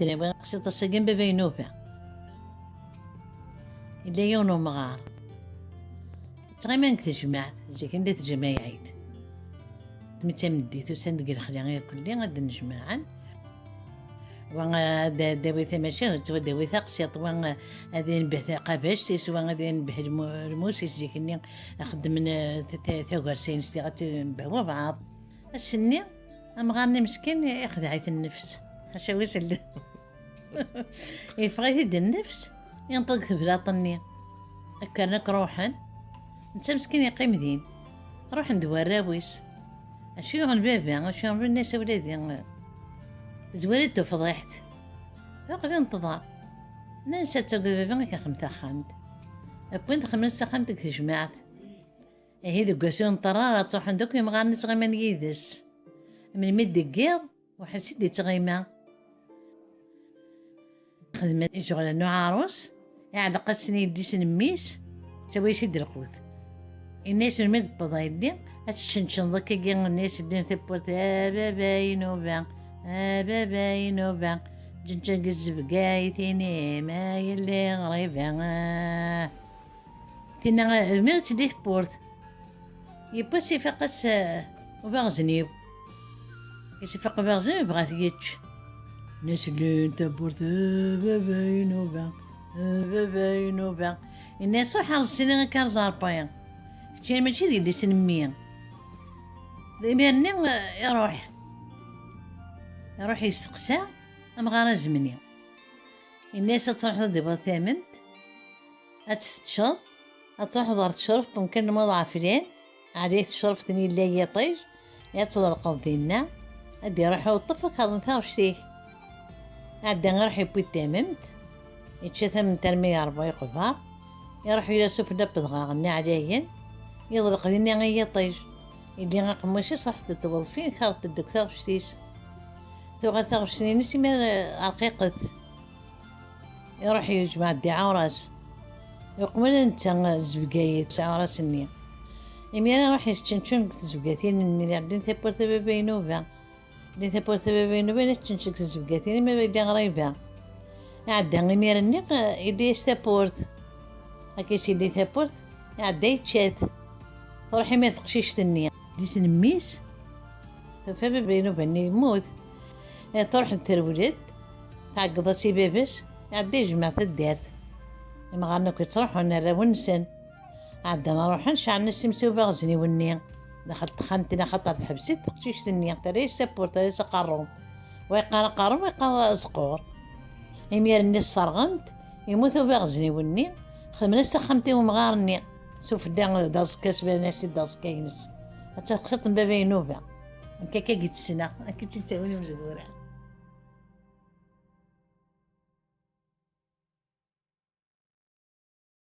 الدراري خصي تصيقين بابا ينوبة إلا يونو مغار تغيمان كتجمع زي كندا تجمع عيد تمتا مديتو سندق الخلي غير كلي غاد نجمعن وان داويثا ماشي توا داويثا قسيط وان غادي نبه قباش سوا غادي نبه الموس زي كني نخدم تاغرسين ستي غتنبهوا بعض السني غاني مسكين ياخذ عيث النفس حاشا ويسل يفغي يد النفس ينطق في بلاطني كانك روحا انت مسكين يقيم ذين روح ندوار راويس اشي غن بابا اشي غن الناس ولادي زواليتو فضيحت ثقل انتظار ننسى تقول بابا كخمتا خامد بوين خمس خامتك في جماعة هيدي قاسون طرا تروح عندك يمغاني تغيمان يدس من مد قيض وحسيت دي تغيما خدمة شغل نوع عروس يعني قسني يديس نميس تسوي سيد القوت الناس من مد بضايدي هتشنشن ضكا كي الناس الدين تبورت بابا ينوبا بابا ينوبا جنجن قزبقاي تيني ما يلي غريبا تينا مرت ليه بورت يبوسي فقس وبغزنيو يسفق بغزنيو بغات يتش ناس اللي انت بورت بابا ينوبا بابا ينوبا الناس صح السنة كان زاربايا كان ماشي ديال سنمية ديما يروح يستقسى أمغارة زمنية الناس تروح تضرب ثامنت أتشرب تروح دار تشرب ممكن مضاعفين عليه تشرب ثاني لا يطيج يطلق دينا أدي يروح يطفق هذا نتا وشتيه عاد نروح يبوي تاممت يتشثم من ترمية 4 قبار يروح يلاسف دب ضغاغني عليهن يضرق دينا غي يطيج اللي غاقموشي صح تتوظفين خالط الدكتور شتيس ثوغر ثاغ سنين سيمر رقيقة يروح يجمع الدعاء وراس يقوم انت زبقاية ساعة راس النية يمينا راح يستنشن زبقاتين اللي عندين ثبور ثبابا ينوبا اللي ثبور ثبابا ينوبا نستنشن زبقاتين ما بيبي غريبا عدا يمير النيق اللي يستبورت هكيسي اللي ثبورت عدا يتشات تروح يمير تقشيش النية ديس نميس ثبابا ينوبا اني يموت تروح ترولد تعقد سي بابس عدي جماعة الدار ما غانا كي تروحو نرا ونسن عاد نروح نشعل نسمسو بغزني وني دخلت خانتنا خطر حبست تقشيش ثنيا تري سبور تري قارون ويقال قارون ويقال زقور يمير الناس صرغنت يموتوا بغزني وني خدمنا خمتي ومغارني شوف داز كاس ناس داز كاينس تخشط بابا ينوبا كاكا قيت السنة كنت تساويني مزبورة